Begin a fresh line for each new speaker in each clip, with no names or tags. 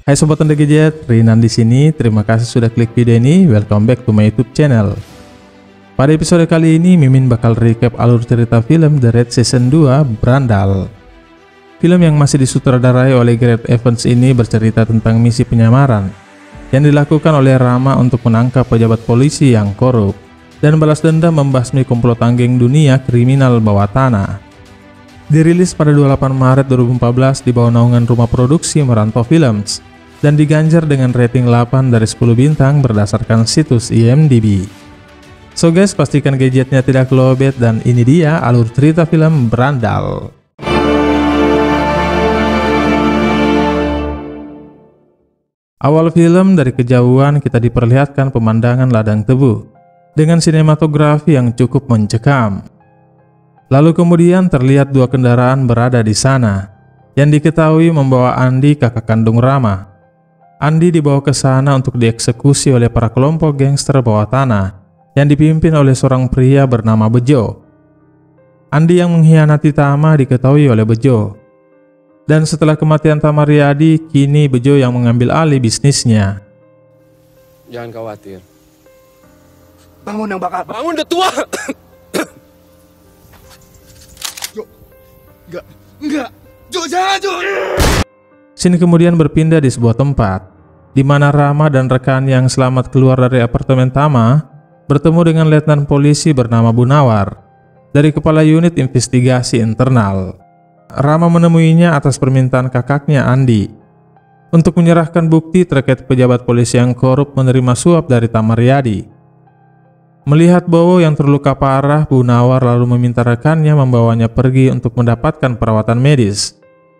Hai Sobat Anda Gadget, Rinan di sini. Terima kasih sudah klik video ini. Welcome back to my YouTube channel. Pada episode kali ini, Mimin bakal recap alur cerita film The Raid Season 2 Brandal. Film yang masih disutradarai oleh Gareth Evans ini bercerita tentang misi penyamaran yang dilakukan oleh Rama untuk menangkap pejabat polisi yang korup dan balas dendam membasmi komplot anggeng dunia kriminal bawah tanah. Dirilis pada 28 Maret 2014 di bawah naungan rumah produksi Merantau Films dan diganjar dengan rating 8 dari 10 bintang berdasarkan situs IMDb. So guys, pastikan gadgetnya tidak lowbat dan ini dia alur cerita film Brandal. Awal film, dari kejauhan kita diperlihatkan pemandangan ladang tebu dengan sinematografi yang cukup mencekam. Lalu kemudian terlihat dua kendaraan berada di sana yang diketahui membawa Andi, kakak kandung Rama. Andi dibawa ke sana untuk dieksekusi oleh para kelompok gangster bawah tanah yang dipimpin oleh seorang pria bernama Bejo. Andi yang mengkhianati Tama diketahui oleh Bejo. Dan setelah kematian Tama Riyadi, kini Bejo yang mengambil alih bisnisnya.
Jangan khawatir.
Bangun yang bakal.
Bangun udah tua.
Enggak. Jangan.
Sini kemudian berpindah di sebuah tempat di mana Rama dan rekan yang selamat keluar dari apartemen Tama bertemu dengan letnan polisi bernama Bunawar dari kepala unit investigasi internal. Rama menemuinya atas permintaan kakaknya Andi untuk menyerahkan bukti terkait pejabat polisi yang korup menerima suap dari Tama Riyadi. Melihat Bowo yang terluka parah, Bunawar lalu meminta rekannya membawanya pergi untuk mendapatkan perawatan medis.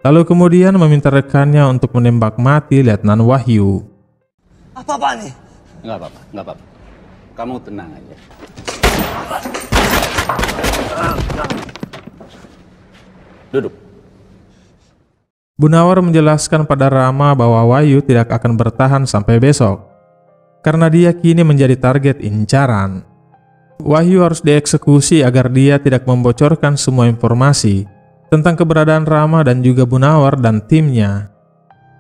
Lalu kemudian meminta rekannya untuk menembak mati Letnan Wahyu.
Apa nih?
Enggak apa-apa. Kamu tenang aja. Duduk.
Bunawar menjelaskan pada Rama bahwa Wahyu tidak akan bertahan sampai besok karena dia kini menjadi target incaran. Wahyu harus dieksekusi agar dia tidak membocorkan semua informasi tentang keberadaan Rama dan juga Bunawar dan timnya.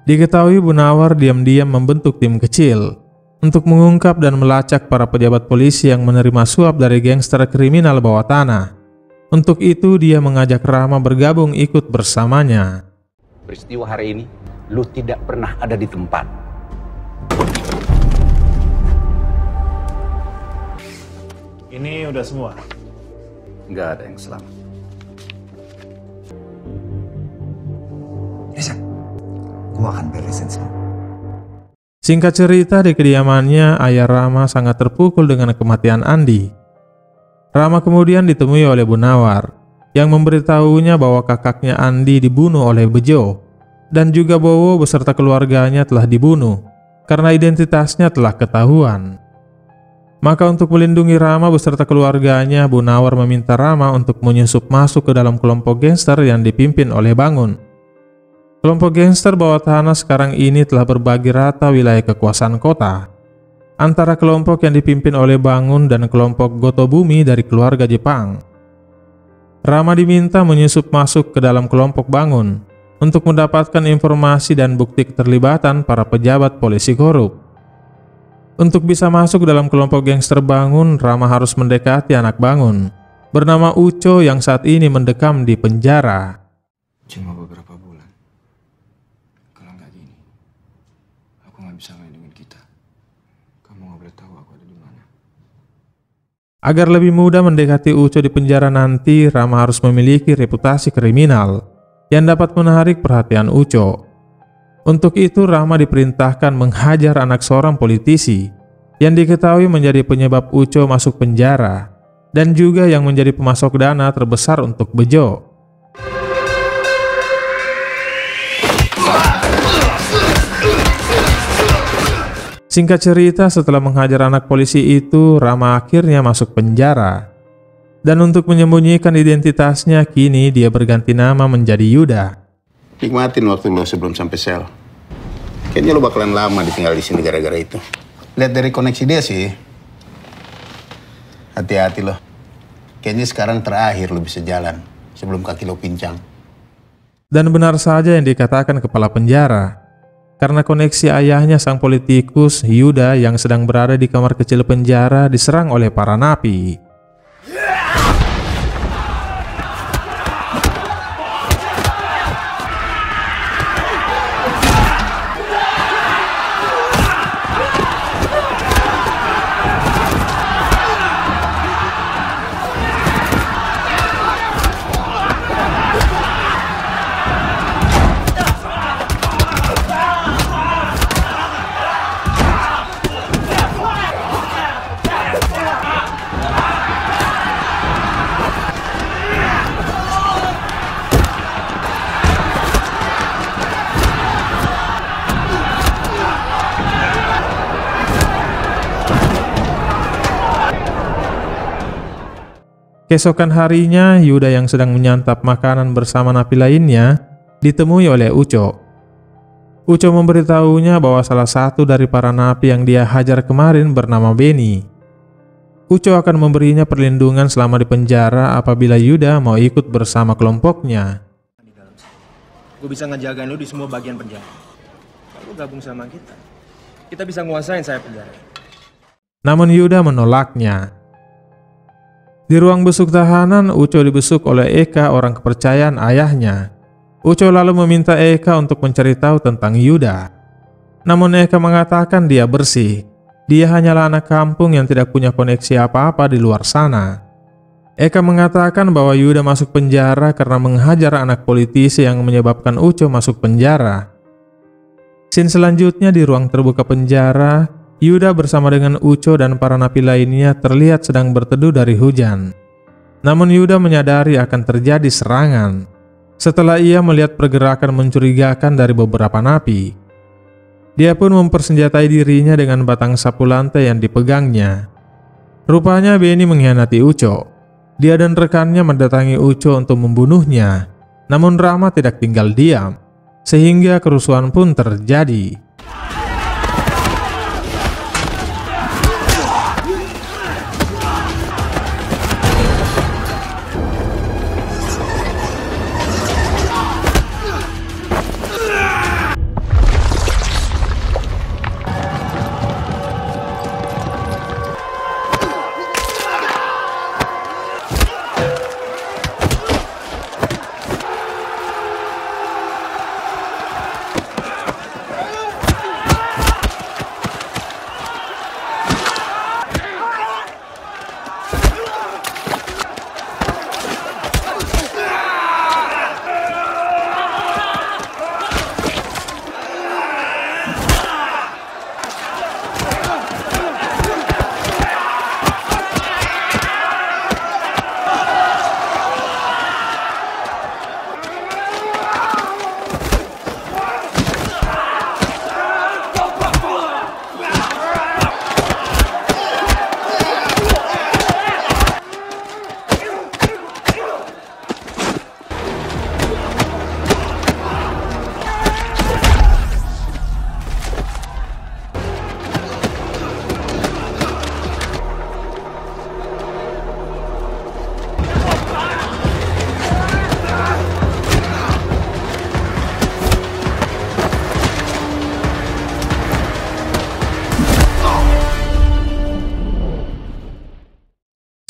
Diketahui Bunawar diam-diam membentuk tim kecil untuk mengungkap dan melacak para pejabat polisi yang menerima suap dari gangster kriminal bawah tanah. Untuk itu dia mengajak Rama bergabung ikut bersamanya.
Peristiwa hari ini, lu tidak pernah ada di tempat.
Ini udah semua?
Nggak ada yang selamat.
Bisa. Gua akan beresin semua.
Singkat cerita, di kediamannya, ayah Rama sangat terpukul dengan kematian Andi. Rama kemudian ditemui oleh Bunawar yang memberitahunya bahwa kakaknya Andi dibunuh oleh Bejo dan juga Bowo beserta keluarganya telah dibunuh karena identitasnya telah ketahuan. Maka untuk melindungi Rama beserta keluarganya, Bunawar meminta Rama untuk menyusup masuk ke dalam kelompok gangster yang dipimpin oleh Bangun. Kelompok gangster bawah tanah sekarang ini telah berbagi rata wilayah kekuasaan kota antara kelompok yang dipimpin oleh Bangun dan kelompok Goto Bumi dari keluarga Jepang. Rama diminta menyusup masuk ke dalam kelompok Bangun untuk mendapatkan informasi dan bukti keterlibatan para pejabat polisi korup. Untuk bisa masuk ke dalam kelompok gangster Bangun, Rama harus mendekati anak Bangun bernama Uco yang saat ini mendekam di penjara.
Cuma beberapa bulan. Kalau nggak gini, aku nggak bisa main dengan kita. Kamu nggak boleh tahu aku ada di mana.
Agar lebih mudah mendekati Uco di penjara nanti, Rama harus memiliki reputasi kriminal yang dapat menarik perhatian Uco. Untuk itu Rama diperintahkan menghajar anak seorang politisi yang diketahui menjadi penyebab Uco masuk penjara dan juga yang menjadi pemasok dana terbesar untuk Bejo. Singkat cerita, setelah menghajar anak polisi itu, Rama akhirnya masuk penjara. Dan untuk menyembunyikan identitasnya, kini dia berganti nama menjadi Yuda.
Nikmatin waktu lo sebelum sampai sel. Kayaknya lo bakalan lama ditinggal di sini gara-gara itu. Lihat dari koneksi dia sih. Hati-hati lo. Kayaknya sekarang terakhir lo bisa jalan sebelum kaki lo pincang.
Dan benar saja yang dikatakan kepala penjara. karena koneksi ayahnya sang politikus, Yuda, yang sedang berada di kamar kecil penjara diserang oleh para napi. Keesokan harinya, Yuda yang sedang menyantap makanan bersama napi lainnya ditemui oleh Uco. Uco memberitahunya bahwa salah satu dari para napi yang dia hajar kemarin bernama Benny. Uco akan memberinya perlindungan selama di penjara apabila Yuda mau ikut bersama kelompoknya.
Gue bisa ngejagain lu di semua bagian penjara. Kalau lu gabung sama kita bisa nguasain saya penjara.
Namun Yuda menolaknya. Di ruang besuk tahanan, Uco dibesuk oleh Eka, orang kepercayaan ayahnya. Uco lalu meminta Eka untuk mencari tahu tentang Yuda. Namun Eka mengatakan dia bersih. Dia hanyalah anak kampung yang tidak punya koneksi apa-apa di luar sana. Eka mengatakan bahwa Yuda masuk penjara karena menghajar anak politisi yang menyebabkan Uco masuk penjara. Scene selanjutnya di ruang terbuka penjara, Yuda bersama dengan Uco dan para napi lainnya terlihat sedang berteduh dari hujan. Namun Yuda menyadari akan terjadi serangan setelah ia melihat pergerakan mencurigakan dari beberapa napi. Dia pun mempersenjatai dirinya dengan batang sapu lantai yang dipegangnya. Rupanya Benny mengkhianati Uco. Dia dan rekannya mendatangi Uco untuk membunuhnya. Namun Rama tidak tinggal diam, sehingga kerusuhan pun terjadi.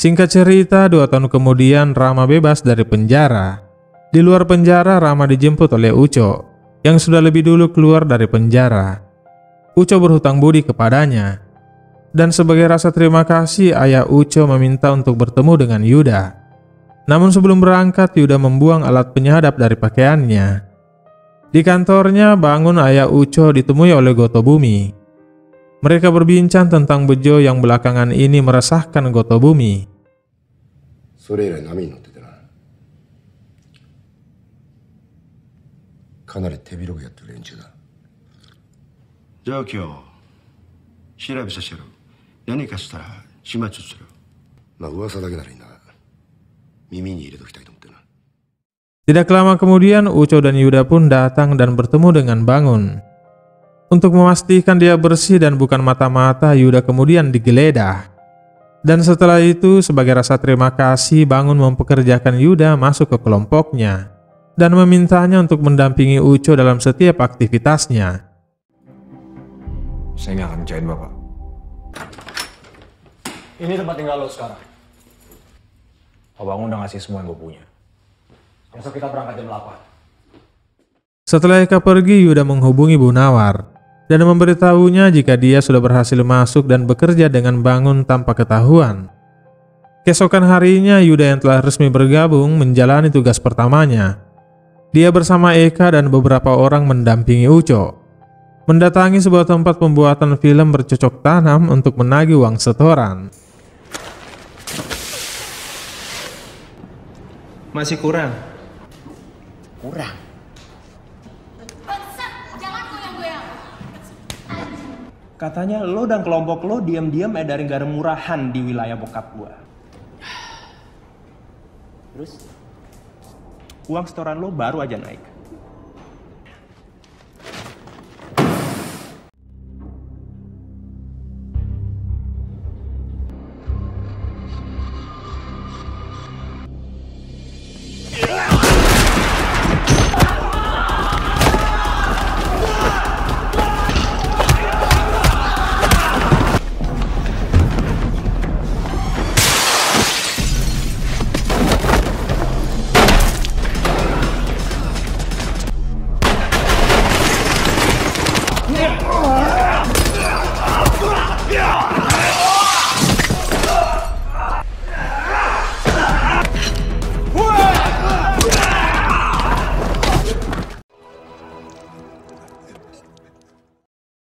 Singkat cerita, 2 tahun kemudian Rama bebas dari penjara. Di luar penjara, Rama dijemput oleh Uco, yang sudah lebih dulu keluar dari penjara. Uco berhutang budi kepadanya. Dan sebagai rasa terima kasih, ayah Uco meminta untuk bertemu dengan Yuda. Namun sebelum berangkat, Yuda membuang alat penyadap dari pakaiannya. Di kantornya, Bangun ayah Uco ditemui oleh Gotobumi. Mereka berbincang tentang bejo yang belakangan ini meresahkan Gotobumi.
それ以来波に乗っててな。かなり手広くやってる連中だ。じゃあ今日調べさせてやる。何かしたら始末する。まあ噂だけならいいんだが、耳に入れときたいと思ってな。
Tidak lama kemudian, Uco dan Yuda pun datang dan bertemu dengan Bangun. Untuk memastikan dia bersih dan bukan mata-mata, Yuda kemudian digeledah. Dan setelah itu, sebagai rasa terima kasih, Bangun mempekerjakan Yuda masuk ke kelompoknya dan memintanya untuk mendampingi Uco dalam setiap aktivitasnya.
Saya nggak akan percayain Bapak.
Ini tempat tinggal lo sekarang. Abang udah ngasih semua yang gue punya. Besok kita berangkat jam 8.
Setelah Eka pergi, Yuda menghubungi Bu Nawar dan memberitahunya jika dia sudah berhasil masuk dan bekerja dengan Bangun tanpa ketahuan. Keesokan harinya, Yuda yang telah resmi bergabung menjalani tugas pertamanya. Dia bersama Eka dan beberapa orang mendampingi Uco mendatangi sebuah tempat pembuatan film bercocok tanam untuk menagih uang setoran.
Masih kurang?
Kurang. Jangan goyang-goyang.
Katanya lo dan kelompok lo diam-diam edarin garam murahan di wilayah bokap gua.
Terus?
Uang setoran lo baru aja naik.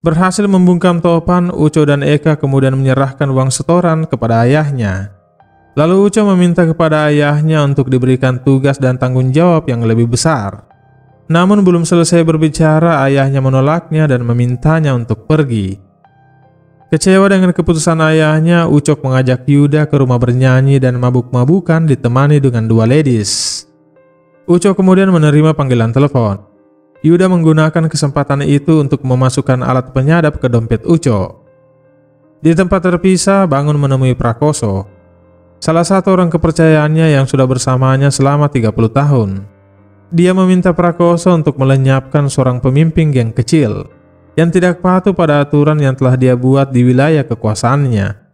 Berhasil membungkam topan, Uco dan Eka kemudian menyerahkan uang setoran kepada ayahnya. Lalu Uco meminta kepada ayahnya untuk diberikan tugas dan tanggung jawab yang lebih besar. Namun belum selesai berbicara, ayahnya menolaknya dan memintanya untuk pergi. Kecewa dengan keputusan ayahnya, Ucok mengajak Yuda ke rumah bernyanyi dan mabuk-mabukan ditemani dengan 2 ladies. Ucok kemudian menerima panggilan telepon. Yuda menggunakan kesempatan itu untuk memasukkan alat penyadap ke dompet Uco. Di tempat terpisah, Bangun menemui Prakoso, salah satu orang kepercayaannya yang sudah bersamanya selama 30 tahun. Dia meminta Prakoso untuk melenyapkan seorang pemimpin geng kecil yang tidak patuh pada aturan yang telah dia buat di wilayah kekuasaannya.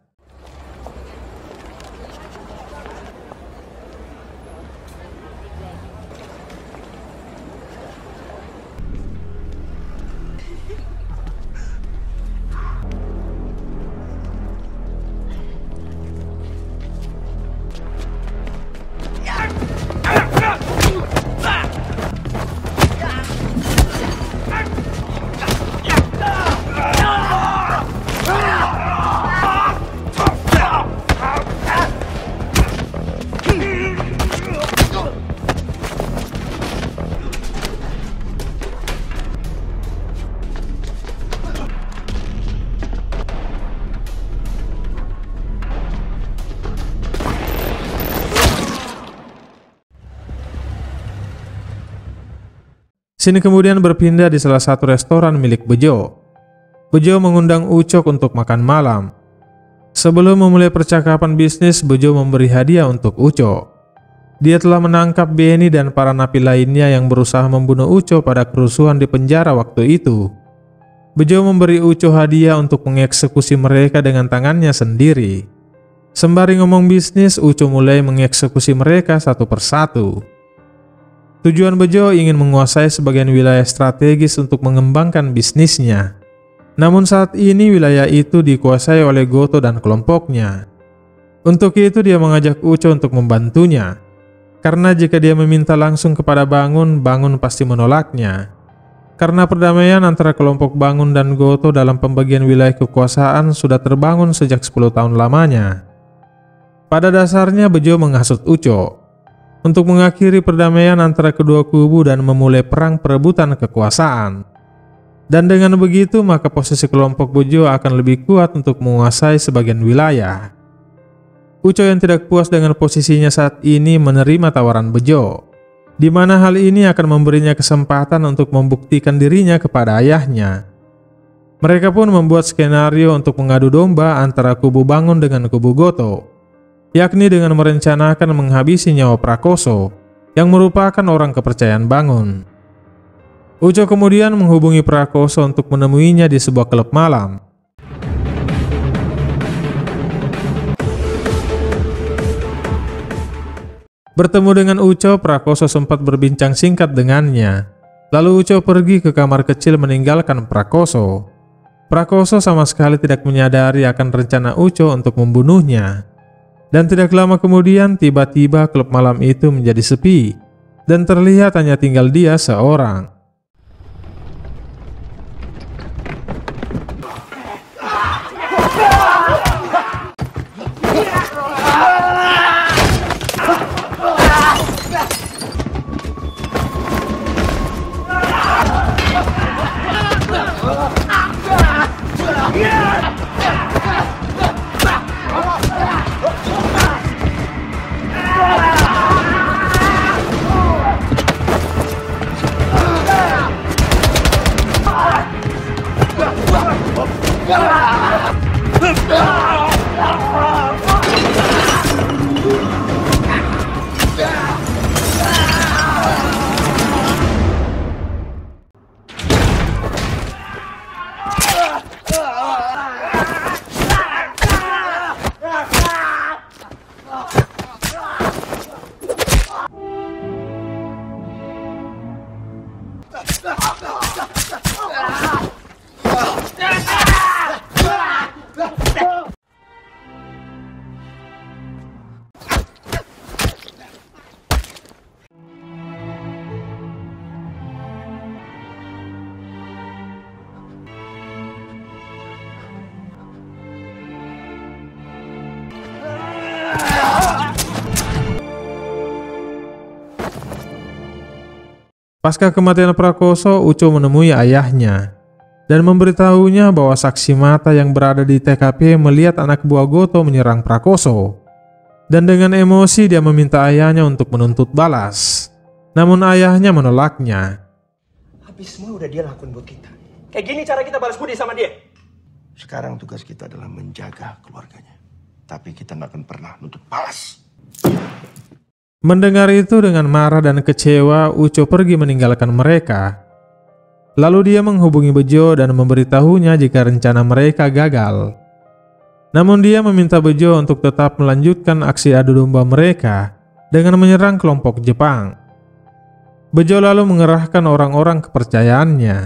Sini kemudian berpindah di salah satu restoran milik Bejo. Bejo mengundang Ucok untuk makan malam. Sebelum memulai percakapan bisnis, Bejo memberi hadiah untuk Ucok. Dia telah menangkap Benny dan para napi lainnya yang berusaha membunuh Ucok pada kerusuhan di penjara waktu itu. Bejo memberi Ucok hadiah untuk mengeksekusi mereka dengan tangannya sendiri. Sembari ngomong bisnis, Ucok mulai mengeksekusi mereka satu persatu. Tujuan Bejo ingin menguasai sebagian wilayah strategis untuk mengembangkan bisnisnya. Namun saat ini wilayah itu dikuasai oleh Goto dan kelompoknya. Untuk itu dia mengajak Uco untuk membantunya. Karena jika dia meminta langsung kepada Bangun, Bangun pasti menolaknya. Karena perdamaian antara kelompok Bangun dan Goto dalam pembagian wilayah kekuasaan sudah terbangun sejak 10 tahun lamanya. Pada dasarnya Bejo menghasut Uco untuk mengakhiri perdamaian antara kedua kubu dan memulai perang perebutan kekuasaan. Dan dengan begitu maka posisi kelompok Bejo akan lebih kuat untuk menguasai sebagian wilayah. Uco yang tidak puas dengan posisinya saat ini menerima tawaran Bejo, di mana hal ini akan memberinya kesempatan untuk membuktikan dirinya kepada ayahnya. Mereka pun membuat skenario untuk mengadu domba antara kubu Bangun dengan kubu Goto, yakni dengan merencanakan menghabisi nyawa Prakoso yang merupakan orang kepercayaan Bangun. Uco kemudian menghubungi Prakoso untuk menemuinya di sebuah klub malam Bertemu dengan Uco, Prakoso sempat berbincang singkat dengannya. Lalu Uco pergi ke kamar kecil meninggalkan Prakoso. Prakoso sama sekali tidak menyadari akan rencana Uco untuk membunuhnya. Dan tidak lama kemudian tiba-tiba klub malam itu menjadi sepi dan terlihat hanya tinggal dia seorang. Pasca kematian Prakoso, Uco menemui ayahnya dan memberitahunya bahwa saksi mata yang berada di TKP melihat anak buah Goto menyerang Prakoso. Dan dengan emosi dia meminta ayahnya untuk menuntut balas. Namun ayahnya menolaknya.
Habis semua udah dia lakuin buat kita. Kayak gini cara kita balas budi sama dia.
Sekarang tugas kita adalah menjaga keluarganya. Tapi kita nggak akan pernah nuntut balas.
Mendengar itu dengan marah dan kecewa, Uco pergi meninggalkan mereka. Lalu dia menghubungi Bejo dan memberitahunya jika rencana mereka gagal. Namun dia meminta Bejo untuk tetap melanjutkan aksi adu domba mereka dengan menyerang kelompok Jepang. Bejo lalu mengerahkan orang-orang kepercayaannya.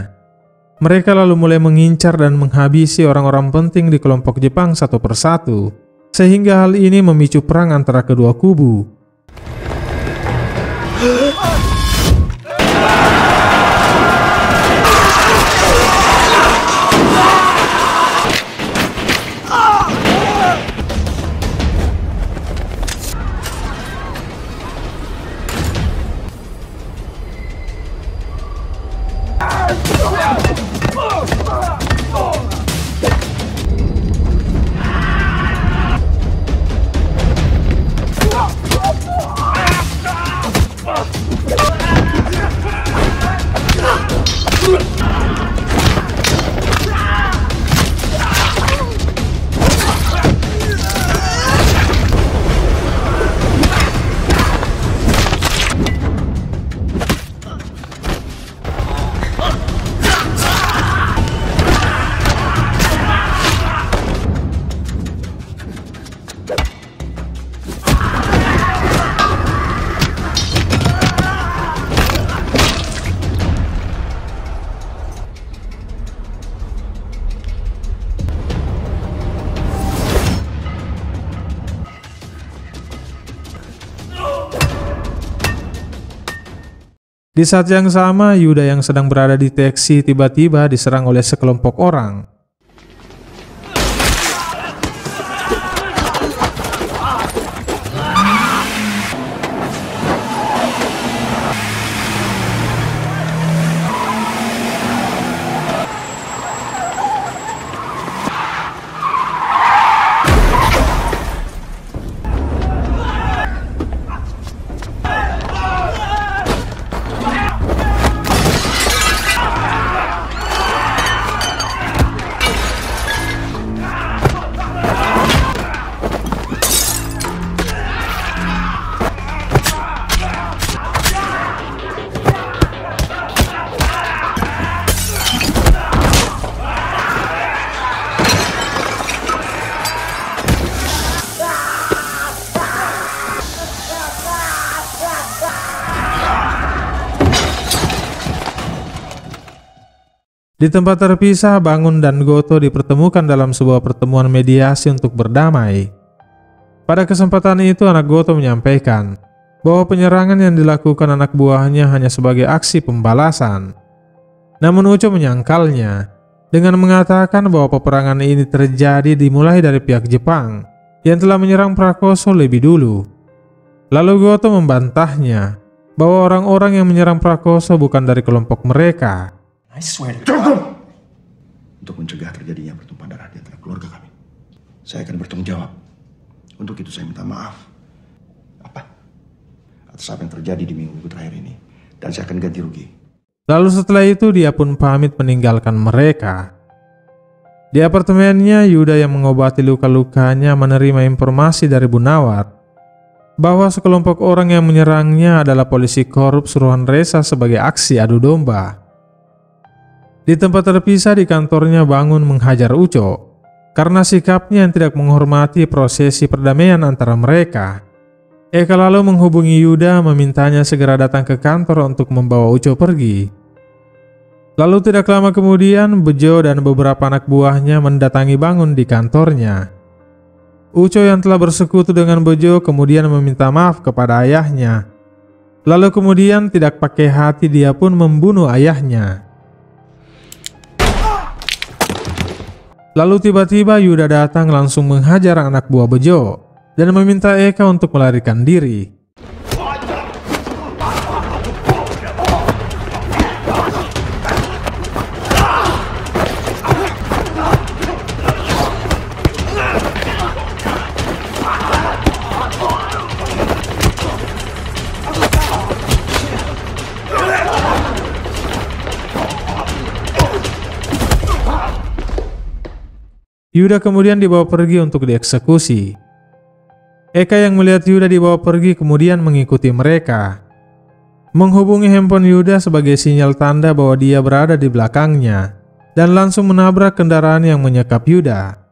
Mereka lalu mulai mengincar dan menghabisi orang-orang penting di kelompok Jepang satu persatu, sehingga hal ini memicu perang antara kedua kubu. Di saat yang sama, Yuda yang sedang berada di taksi tiba-tiba diserang oleh sekelompok orang. Di tempat terpisah, Bangun dan Goto dipertemukan dalam sebuah pertemuan mediasi untuk berdamai. Pada kesempatan itu, anak Goto menyampaikan bahwa penyerangan yang dilakukan anak buahnya hanya sebagai aksi pembalasan. Namun Uco menyangkalnya dengan mengatakan bahwa peperangan ini terjadi dimulai dari pihak Jepang yang telah menyerang Prakoso lebih dulu. Lalu Goto membantahnya bahwa orang-orang yang menyerang Prakoso bukan dari kelompok mereka.
Cukup! Untuk mencegah terjadinya pertumpahan darah di antara keluarga kami, saya akan bertanggung jawab. Untuk itu saya minta maaf. Atas apa yang terjadi di minggu terakhir ini. Dan saya akan ganti rugi.
Lalu setelah itu dia pun pamit meninggalkan mereka. Di apartemennya, Yuda yang mengobati luka-lukanya menerima informasi dari Bu Nawar bahwa sekelompok orang yang menyerangnya adalah polisi korup suruhan Reza sebagai aksi adu domba. Di tempat terpisah di kantornya, Bangun menghajar Uco karena sikapnya yang tidak menghormati prosesi perdamaian antara mereka. Eka lalu menghubungi Yuda memintanya segera datang ke kantor untuk membawa Uco pergi. Lalu tidak lama kemudian, Bejo dan beberapa anak buahnya mendatangi Bangun di kantornya. Uco yang telah bersekutu dengan Bejo kemudian meminta maaf kepada ayahnya. Lalu kemudian tidak pakai hati dia pun membunuh ayahnya. Lalu tiba-tiba Yuda datang langsung menghajar anak buah Bejo dan meminta Eka untuk melarikan diri. Yuda kemudian dibawa pergi untuk dieksekusi. Eka yang melihat Yuda dibawa pergi kemudian mengikuti mereka. Menghubungi handphone Yuda sebagai sinyal tanda bahwa dia berada di belakangnya dan langsung menabrak kendaraan yang menyekap Yuda.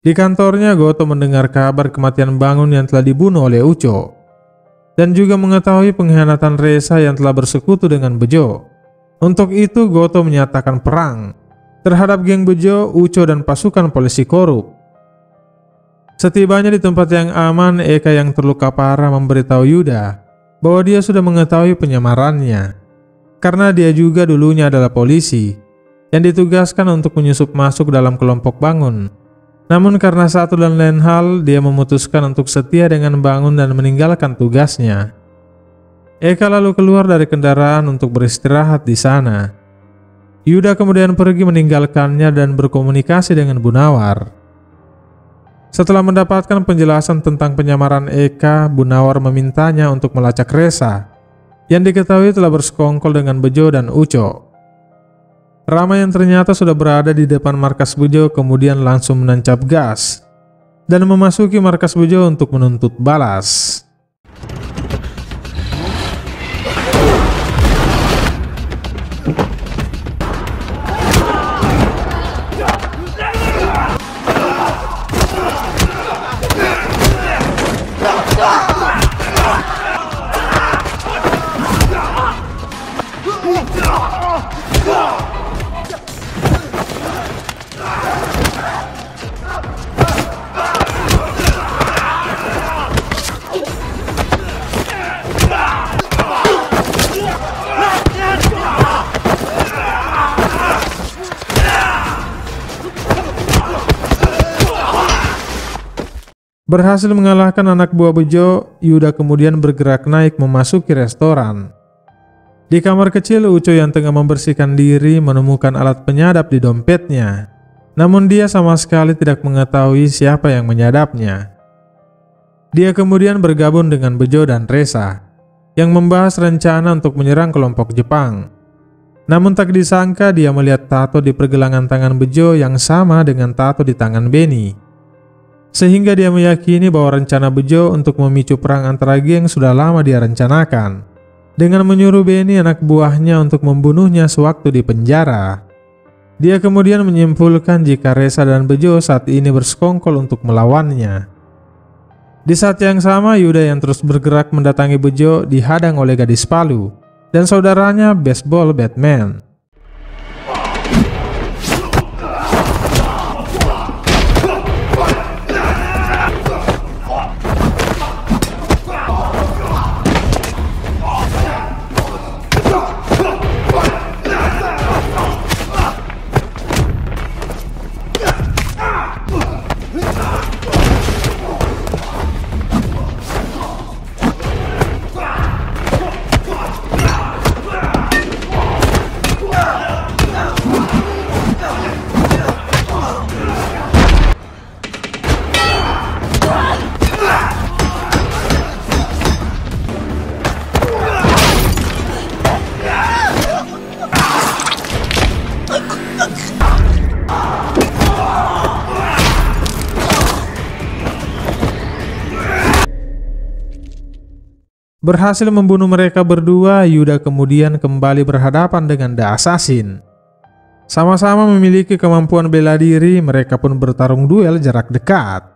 Di kantornya, Goto mendengar kabar kematian Bangun yang telah dibunuh oleh Uco dan juga mengetahui pengkhianatan Reza yang telah bersekutu dengan Bejo. Untuk itu Goto menyatakan perang terhadap geng Bejo, Uco dan pasukan polisi korup. Setibanya di tempat yang aman, Eka yang terluka parah memberitahu Yuda bahwa dia sudah mengetahui penyamarannya karena dia juga dulunya adalah polisi yang ditugaskan untuk menyusup masuk dalam kelompok Bangun. Namun karena satu dan lain hal, dia memutuskan untuk setia dengan Bangun dan meninggalkan tugasnya. Eka lalu keluar dari kendaraan untuk beristirahat di sana. Yuda kemudian pergi meninggalkannya dan berkomunikasi dengan Bu Nawar. Setelah mendapatkan penjelasan tentang penyamaran Eka, Bu Nawar memintanya untuk melacak Reza yang diketahui telah bersekongkol dengan Bejo dan Uco. Rama yang ternyata sudah berada di depan markas Bejo kemudian langsung menancap gas dan memasuki markas Bejo untuk menuntut balas. Berhasil mengalahkan anak buah Bejo, Yuda kemudian bergerak naik memasuki restoran. Di kamar kecil, Uco yang tengah membersihkan diri menemukan alat penyadap di dompetnya. Namun dia sama sekali tidak mengetahui siapa yang menyadapnya. Dia kemudian bergabung dengan Bejo dan Resa, yang membahas rencana untuk menyerang kelompok Jepang. Namun tak disangka dia melihat tato di pergelangan tangan Bejo yang sama dengan tato di tangan Benny. Sehingga dia meyakini bahwa rencana Bejo untuk memicu perang antara geng sudah lama dia rencanakan, dengan menyuruh Benny anak buahnya untuk membunuhnya sewaktu di penjara. Dia kemudian menyimpulkan jika Resa dan Bejo saat ini bersekongkol untuk melawannya. Di saat yang sama, Yuda yang terus bergerak mendatangi Bejo dihadang oleh gadis Palu dan saudaranya Baseball Batman. Berhasil membunuh mereka berdua, Yuda kemudian kembali berhadapan dengan The Assassin. Sama-sama memiliki kemampuan bela diri, mereka pun bertarung duel jarak dekat.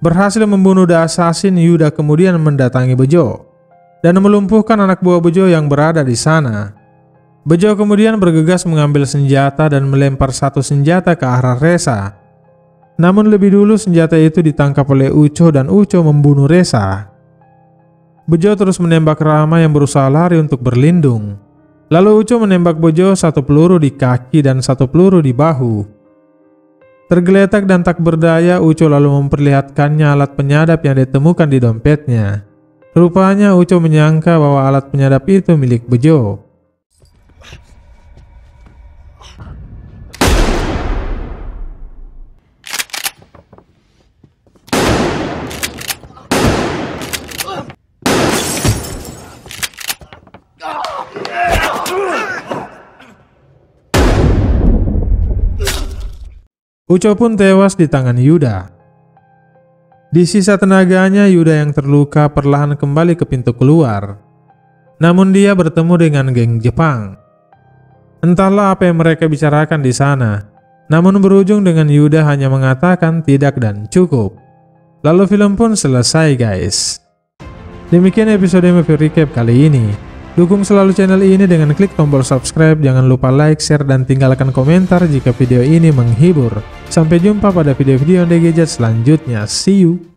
Berhasil membunuh The Assassin, Yuda kemudian mendatangi Bejo dan melumpuhkan anak buah Bejo yang berada di sana. Bejo kemudian bergegas mengambil senjata dan melempar satu senjata ke arah Resa. Namun lebih dulu senjata itu ditangkap oleh Uco dan Uco membunuh Resa. Bejo terus menembak Rama yang berusaha lari untuk berlindung. Lalu Uco menembak Bejo 1 peluru di kaki dan 1 peluru di bahu. Tergeletak dan tak berdaya, Uco lalu memperlihatkannya alat penyadap yang ditemukan di dompetnya. Rupanya Uco menyangka bahwa alat penyadap itu milik Bejo. Uco pun tewas di tangan Yuda. Di sisa tenaganya, Yuda yang terluka perlahan kembali ke pintu keluar. Namun dia bertemu dengan geng Jepang. Entahlah apa yang mereka bicarakan di sana. Namun berujung dengan Yuda hanya mengatakan tidak dan cukup. Lalu film pun selesai guys. Demikian episode movie recap kali ini. Dukung selalu channel ini dengan klik tombol subscribe, jangan lupa like, share, dan tinggalkan komentar jika video ini menghibur. Sampai jumpa pada video-video The Gadget selanjutnya. See you!